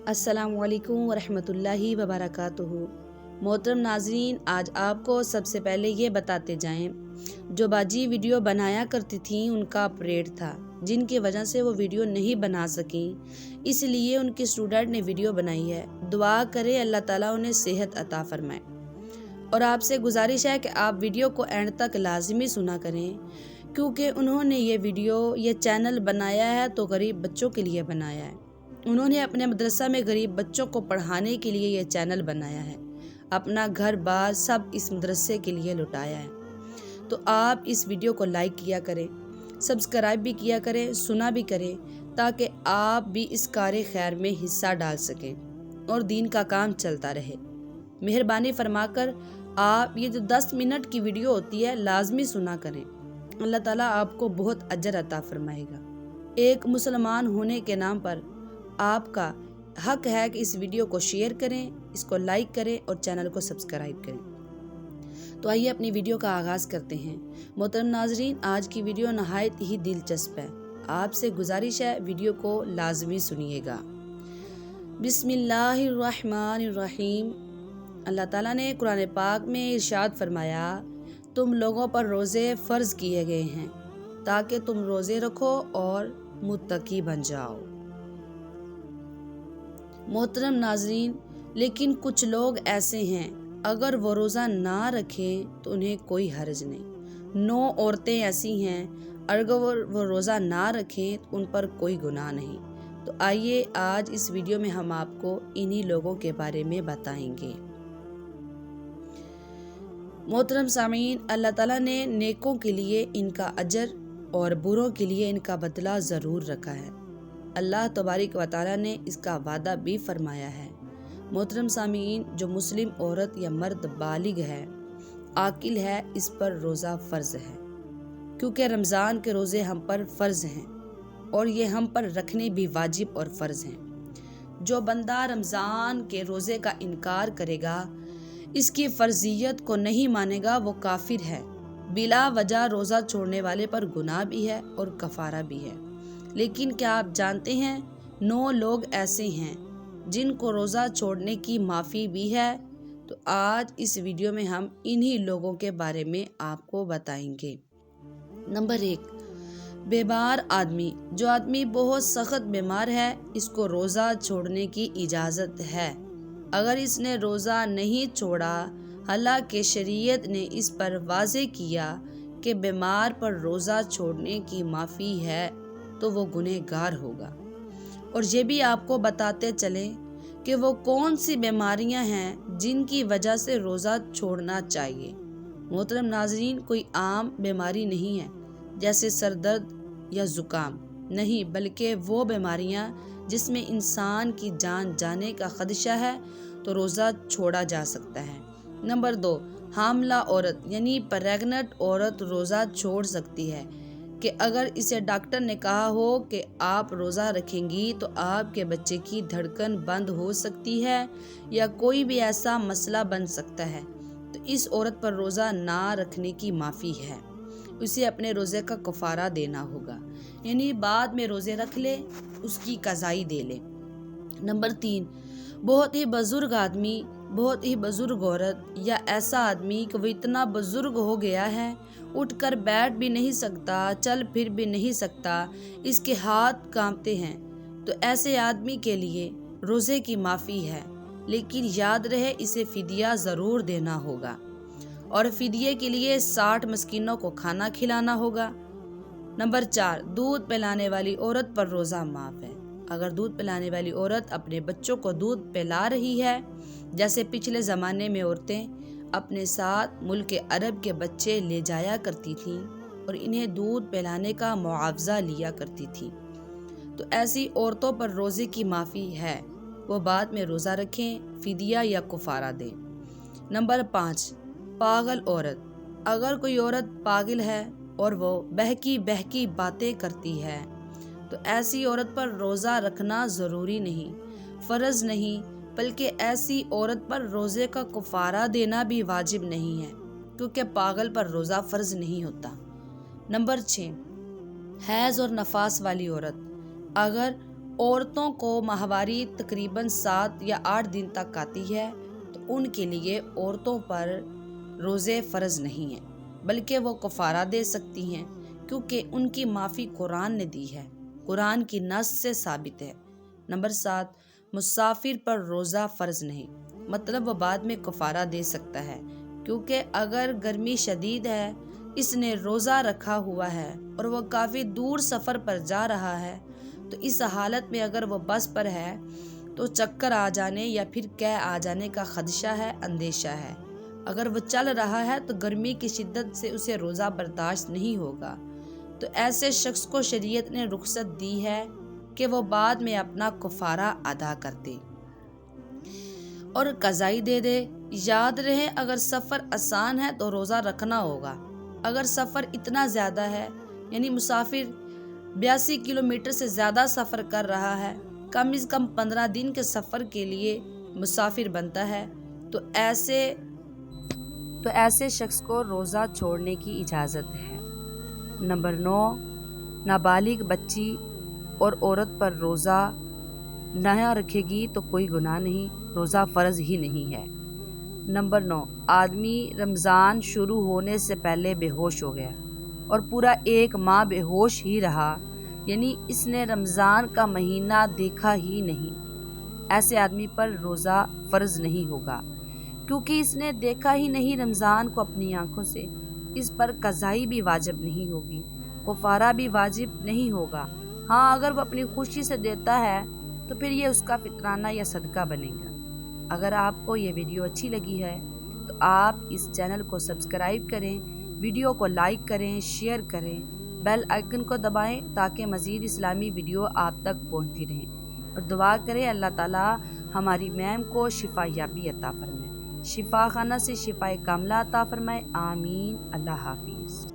السلام علیکم ورحمۃ اللہ وبرکاتہ۔ محترم ناظرین، آج آپ کو سب سے پہلے یہ بتاتے جائیں، جو باجی ویڈیو بنایا کرتی تھیں ان کا آپریٹ تھا، جن کی وجہ سے وہ ویڈیو نہیں بنا سکیں، اس لیے ان کی اسٹوڈنٹ نے ویڈیو بنائی ہے۔ دعا کرے اللہ تعالیٰ انہیں صحت عطا فرمائے، اور آپ سے گزارش ہے کہ آپ ویڈیو کو اینڈ تک لازمی سنا کریں، کیونکہ انہوں نے یہ چینل بنایا ہے تو غریب بچوں کے لیے بنایا ہے۔ انہوں نے اپنے مدرسہ میں غریب بچوں کو پڑھانے کے لیے یہ چینل بنایا ہے، اپنا گھر بار سب اس مدرسے کے لیے لٹایا ہے۔ تو آپ اس ویڈیو کو لائک کیا کریں، سبسکرائب بھی کیا کریں، سنا بھی کریں، تاکہ آپ بھی اس کار خیر میں حصہ ڈال سکیں اور دین کا کام چلتا رہے۔ مہربانی فرما کر آپ یہ جو 10 منٹ کی ویڈیو ہوتی ہے لازمی سنا کریں، اللہ تعالیٰ آپ کو بہت اجر عطا فرمائے گا۔ ایک مسلمان ہونے کے نام پر آپ کا حق ہے کہ اس ویڈیو کو شیئر کریں، اس کو لائک کریں اور چینل کو سبسکرائب کریں۔ تو آئیے اپنی ویڈیو کا آغاز کرتے ہیں۔ محترم ناظرین، آج کی ویڈیو نہایت ہی دلچسپ ہے، آپ سے گزارش ہے ویڈیو کو لازمی سنیے گا۔ بسم اللہ الرحمن الرحیم۔ اللہ تعالیٰ نے قرآن پاک میں ارشاد فرمایا، تم لوگوں پر روزے فرض کیے گئے ہیں تاکہ تم روزے رکھو اور متقی بن جاؤ۔ محترم ناظرین، لیکن کچھ لوگ ایسے ہیں، اگر وہ روزہ نہ رکھیں تو انہیں کوئی حرج نہیں۔ 9 عورتیں ایسی ہیں، اگر وہ روزہ نہ رکھیں تو ان پر کوئی گناہ نہیں۔ تو آئیے آج اس ویڈیو میں ہم آپ کو انہی لوگوں کے بارے میں بتائیں گے۔ محترم سامعین، اللہ تعالیٰ نے نیکوں کے لیے ان کا اجر اور بروں کے لیے ان کا بدلہ ضرور رکھا ہے۔ اللہ تبارک و تعالیٰ نے اس کا وعدہ بھی فرمایا ہے۔ محترم سامعین، جو مسلم عورت یا مرد بالغ ہے، عاقل ہے، اس پر روزہ فرض ہے، کیونکہ رمضان کے روزے ہم پر فرض ہیں اور یہ ہم پر رکھنے بھی واجب اور فرض ہیں۔ جو بندہ رمضان کے روزے کا انکار کرے گا، اس کی فرضیت کو نہیں مانے گا، وہ کافر ہے۔ بلا وجہ روزہ چھوڑنے والے پر گناہ بھی ہے اور کفارہ بھی ہے۔ لیکن کیا آپ جانتے ہیں 9 لوگ ایسے ہیں جن کو روزہ چھوڑنے کی معافی بھی ہے؟ تو آج اس ویڈیو میں ہم انہی لوگوں کے بارے میں آپ کو بتائیں گے۔ نمبر 1، بیمار آدمی۔ جو آدمی بہت سخت بیمار ہے، اس کو روزہ چھوڑنے کی اجازت ہے۔ اگر اس نے روزہ نہیں چھوڑا، حالانکہ شریعت نے اس پر واضح کیا کہ بیمار پر روزہ چھوڑنے کی معافی ہے، تو وہ گنہگار ہوگا۔ اور یہ بھی آپ کو بتاتے چلیں کہ وہ کون سی بیماریاں ہیں جن کی وجہ سے روزہ چھوڑنا چاہیے۔ محترم ناظرین، کوئی عام بیماری نہیں ہے جیسے سر درد یا زکام، نہیں، بلکہ وہ بیماریاں جس میں انسان کی جان جانے کا خدشہ ہے تو روزہ چھوڑا جا سکتا ہے۔ نمبر 2، حاملہ عورت یعنی پریگننٹ عورت روزہ چھوڑ سکتی ہے کہ اگر اسے ڈاکٹر نے کہا ہو کہ آپ روزہ رکھیں گی تو آپ کے بچے کی دھڑکن بند ہو سکتی ہے یا کوئی بھی ایسا مسئلہ بن سکتا ہے، تو اس عورت پر روزہ نہ رکھنے کی معافی ہے۔ اسے اپنے روزے کا کفارہ دینا ہوگا، یعنی بعد میں روزے رکھ لے، اس کی قضائی دے لے۔ نمبر 3، بہت ہی بزرگ آدمی، بہت ہی بزرگ عورت یا ایسا آدمی کہ وہ اتنا بزرگ ہو گیا ہے، اٹھ کر بیٹھ بھی نہیں سکتا، چل پھر بھی نہیں سکتا، اس کے ہاتھ کانپتے ہیں، تو ایسے آدمی کے لیے روزے کی معافی ہے، لیکن یاد رہے اسے فدیہ ضرور دینا ہوگا، اور فدیے کے لیے 60 مسکینوں کو کھانا کھلانا ہوگا۔ نمبر 4، دودھ پلانے والی عورت پر روزہ معاف ہے۔ اگر دودھ پلانے والی عورت اپنے بچوں کو دودھ پلا رہی ہے، جیسے پچھلے زمانے میں عورتیں اپنے ساتھ ملک عرب کے بچے لے جایا کرتی تھیں اور انہیں دودھ پلانے کا معاوضہ لیا کرتی تھیں، تو ایسی عورتوں پر روزے کی معافی ہے، وہ بعد میں روزہ رکھیں، فدیہ یا کفارہ دیں۔ نمبر 5، پاگل عورت۔ اگر کوئی عورت پاگل ہے اور وہ بہکی باتیں کرتی ہے، تو ایسی عورت پر روزہ رکھنا ضروری نہیں، فرض نہیں، بلکہ ایسی عورت پر روزے کا کفارہ دینا بھی واجب نہیں ہے، کیونکہ پاگل پر روزہ فرض نہیں ہوتا۔ نمبر 6، حیض اور نفاس والی عورت۔ اگر عورتوں کو ماہواری تقریباً 7 یا 8 دن تک آتی ہے تو ان کے لیے عورتوں پر روزے فرض نہیں ہیں، بلکہ وہ کفارہ دے سکتی ہیں، کیونکہ ان کی معافی قرآن نے دی ہے، قرآن کی نص سے ثابت ہے۔ نمبر 7، مسافر پر روزہ فرض نہیں، مطلب وہ بعد میں کفارہ دے سکتا ہے، کیونکہ اگر گرمی شدید ہے، اس نے روزہ رکھا ہوا ہے اور وہ کافی دور سفر پر جا رہا ہے، تو اس حالت میں اگر وہ بس پر ہے تو چکر آ جانے یا پھر قے آ جانے کا خدشہ ہے، اندیشہ ہے۔ اگر وہ چل رہا ہے تو گرمی کی شدت سے اسے روزہ برداشت نہیں ہوگا، تو ایسے شخص کو شریعت نے رخصت دی ہے کہ وہ بعد میں اپنا کفارہ ادا کر دے اور قضائی دے دے۔ یاد رہے، اگر سفر آسان ہے تو روزہ رکھنا ہوگا، اگر سفر اتنا زیادہ ہے، یعنی مسافر 82 کلومیٹر سے زیادہ سفر کر رہا ہے، کم از کم 15 دن کے سفر کے لیے مسافر بنتا ہے، تو ایسے شخص کو روزہ چھوڑنے کی اجازت ہے۔ نمبر 9، نابالغ بچی اور عورت پر روزہ نہ رکھے گی تو کوئی گناہ نہیں، روزہ فرض ہی نہیں ہے۔ نمبر 9، آدمی رمضان شروع ہونے سے پہلے بے ہوش ہو گیا اور پورا 1 ماہ بے ہوش ہی رہا، یعنی اس نے رمضان کا مہینہ دیکھا ہی نہیں، ایسے آدمی پر روزہ فرض نہیں ہوگا، کیونکہ اس نے دیکھا ہی نہیں رمضان کو اپنی آنکھوں سے، اس پر قضائی بھی واجب نہیں ہوگی، کفارہ بھی واجب نہیں ہوگا۔ ہاں، اگر وہ اپنی خوشی سے دیتا ہے تو پھر یہ اس کا فطرانہ یا صدقہ بنے گا۔ اگر آپ کو یہ ویڈیو اچھی لگی ہے تو آپ اس چینل کو سبسکرائب کریں، ویڈیو کو لائک کریں، شیئر کریں، بیل آئیکن کو دبائیں تاکہ مزید اسلامی ویڈیو آپ تک پہنچتی رہیں، اور دعا کریں اللہ تعالیٰ ہماری میم کو شفا یابی عطا فرمائے، شفا خانہ سے شفا کاملہ عطا فرمائے، آمین۔ اللہ حافظ۔